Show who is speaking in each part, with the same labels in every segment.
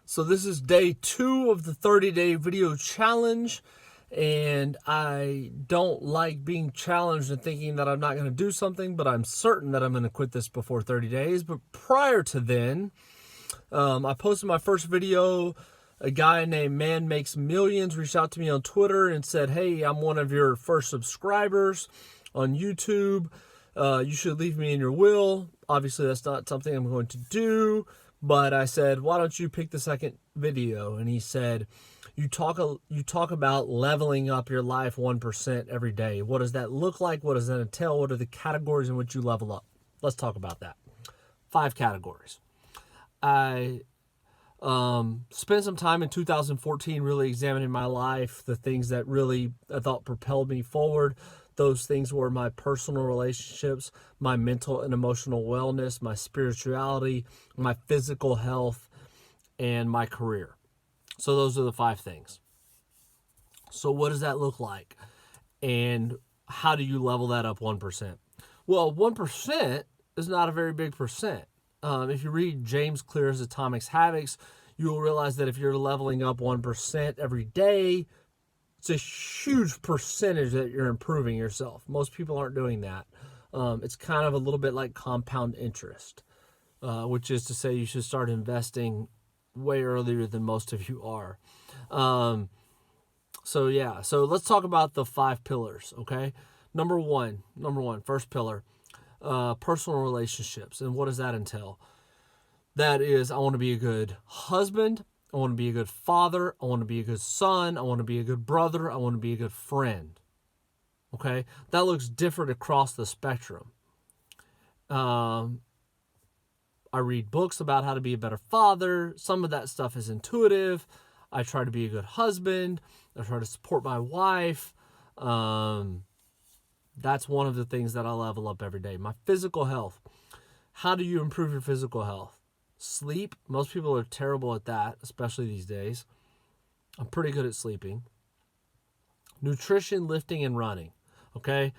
Speaker 1: So this is day 2 of the 30-day video challenge, and I don't like being challenged and thinking that I'm not going to do something, but I'm certain that I'm going to quit this before 30 days. But prior to then, I posted my first video. A guy named Man Makes Millions reached out to me on Twitter and said, "Hey, I'm one of your first subscribers on YouTube. You should leave me in your will." Obviously, that's not something I'm going to do. But I said, "Why don't you pick the second video?" And he said, you talk about leveling up your life 1% every day. What does that look like? What does that entail? What are the categories in which you level up? Let's talk about that. 5 categories. I spent some time in 2014 really examining my life, the things that really I thought propelled me forward. Those things were my personal relationships, my mental and emotional wellness, my spirituality, my physical health, and my career. So those are the 5 things. So what does that look like? And how do you level that up 1%? Well, 1% is not a very big percent. If you read James Clear's Atomic Habits, you will realize that if you're leveling up 1% every day, it's a huge percentage that you're improving yourself. Most people aren't doing that. It's kind of a little bit like compound interest, which is to say you should start investing way earlier than most of you are. So let's talk about the 5 pillars, okay? Number one, first pillar, personal relationships. And what does that entail? That is, I want to be a good husband. I want to be a good father. I want to be a good son. I want to be a good brother. I want to be a good friend. Okay? That looks different across the spectrum. I read books about how to be a better father. Some of that stuff is intuitive. I try to be a good husband. I try to support my wife. That's one of the things that I level up every day. My physical health. How do you improve your physical health? Sleep. Most people are terrible at that, especially these days. I'm pretty good at sleeping. Nutrition, lifting, and running. Okay?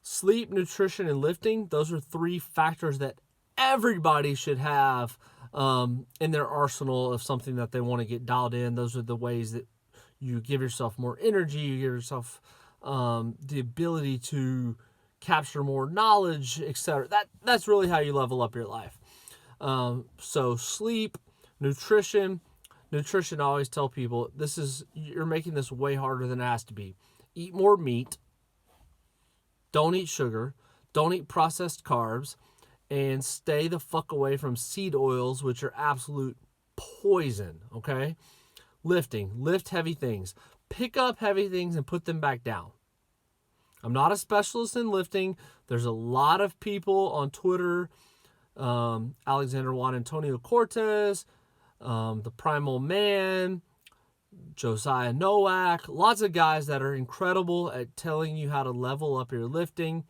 Speaker 1: Sleep, nutrition, and lifting, those are 3 factors that everybody should have in their arsenal of something that they want to get dialed in. Those are the ways that you give yourself more energy, you give yourself the ability to capture more knowledge, etc. That's really how you level up your life. So sleep, nutrition, I always tell people, you're making this way harder than it has to be. Eat more meat, don't eat sugar, don't eat processed carbs, and stay the fuck away from seed oils, which are absolute poison, okay? Lift heavy things. Pick up heavy things and put them back down. I'm not a specialist in lifting. There's a lot of people on Twitter, Alexander Juan Antonio Cortez, the Primal Man, Josiah Nowak, lots of guys that are incredible at telling you how to level up your lifting.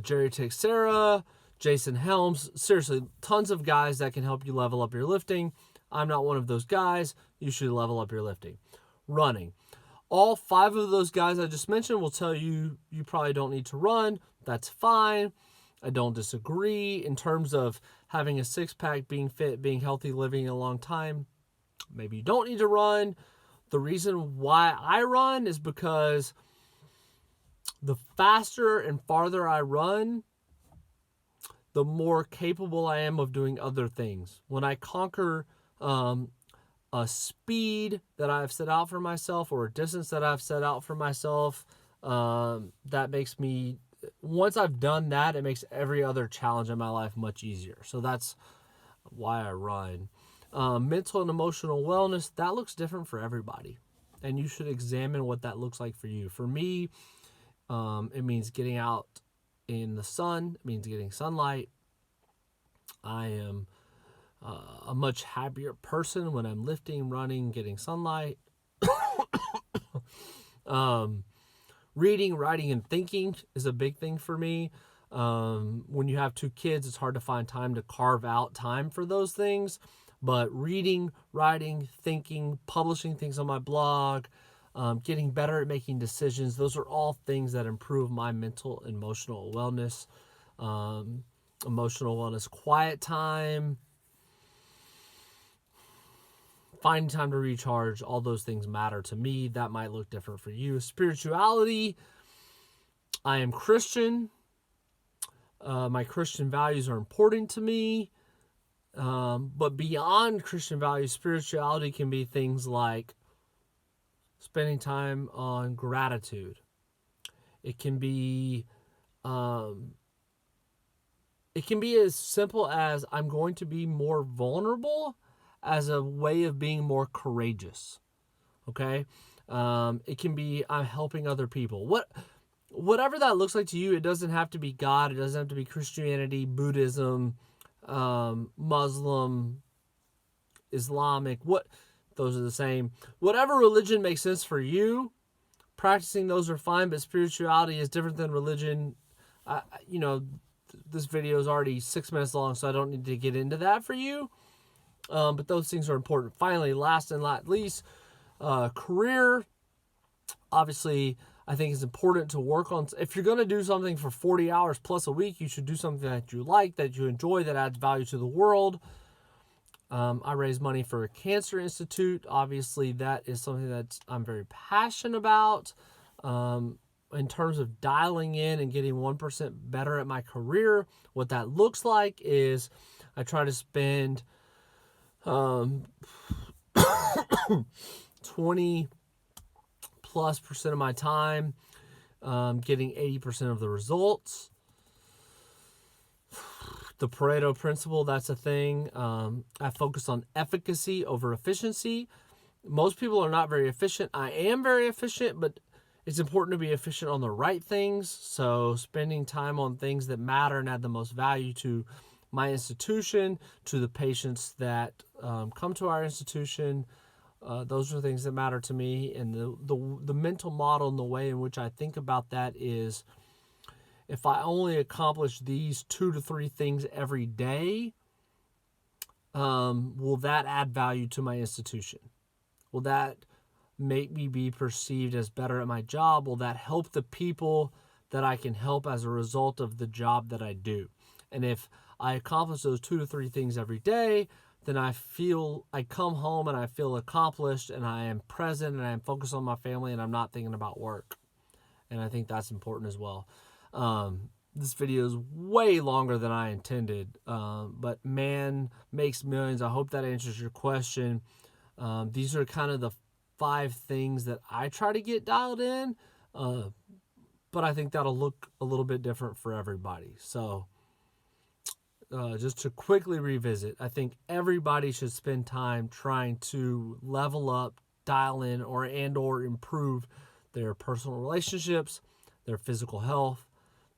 Speaker 1: Jerry Teixeira, Jason Helms, seriously, tons of guys that can help you level up your lifting. I'm not one of those guys. You should level up your lifting. Running. All 5 of those guys I just mentioned will tell you you probably don't need to run. That's fine. I don't disagree. In terms of having a 6-pack, being fit, being healthy, living a long time, maybe you don't need to run. The reason why I run is because the faster and farther I run, the more capable I am of doing other things. When I conquer a speed that I've set out for myself or a distance that I've set out for myself, that makes me, once I've done that, it makes every other challenge in my life much easier. So that's why I run. Mental and emotional wellness, that looks different for everybody. And you should examine what that looks like for you. For me, it means getting out in the sun. It means getting sunlight. I am a much happier person when I'm lifting, running, getting sunlight. Reading, writing, and thinking is a big thing for me. When you have 2 kids, it's hard to find time to carve out time for those things. But reading, writing, thinking, publishing things on my blog, getting better at making decisions, those are all things that improve my mental and emotional wellness. Quiet time. finding time to recharge, all those things matter to me. That might look different for you. Spirituality, I am Christian. My Christian values are important to me. But beyond Christian values, spirituality can be things like spending time on gratitude. It can be as simple as I'm going to be more vulnerable as a way of being more courageous. Okay? It can be I'm helping other people. Whatever that looks like to you, it doesn't have to be God. It doesn't have to be Christianity, Buddhism, Muslim, Islamic. Those are the same. Whatever religion makes sense for you, practicing those are fine, but spirituality is different than religion. This video is already 6 minutes long, so I don't need to get into that for you. But those things are important. Finally, last and not least, career. Obviously, I think it's important to work on. If you're going to do something for 40 hours plus a week, you should do something that you like, that you enjoy, that adds value to the world. I raise money for a cancer institute. Obviously, that is something that I'm very passionate about. In terms of dialing in and getting 1% better at my career, what that looks like is I try to spend 20 plus percent of my time getting 80% of the results. The Pareto Principle, that's a thing. I focus on efficacy over efficiency. Most people are not very efficient. I am very efficient, but it's important to be efficient on the right things. So spending time on things that matter and add the most value to my institution, to the patients that come to our institution. Those are things that matter to me. And the mental model and the way in which I think about that is, if I only accomplish these 2 to 3 things every day, will that add value to my institution? Will that make me be perceived as better at my job? Will that help the people that I can help as a result of the job that I do? And if I accomplish those 2 to 3 things every day, then I come home and I feel accomplished, and I am present, and I am focused on my family, and I'm not thinking about work. And I think that's important as well. This video is way longer than I intended, but man makes millions. I hope that answers your question. These are kind of the 5 things that I try to get dialed in, but I think that'll look a little bit different for everybody. So just to quickly revisit, I think everybody should spend time trying to level up, dial in, or improve their personal relationships, their physical health,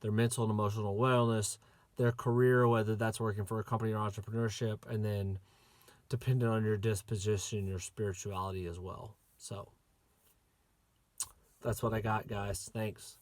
Speaker 1: their mental and emotional wellness, their career, whether that's working for a company or entrepreneurship, and then depending on your disposition, your spirituality as well. So that's what I got, guys. Thanks.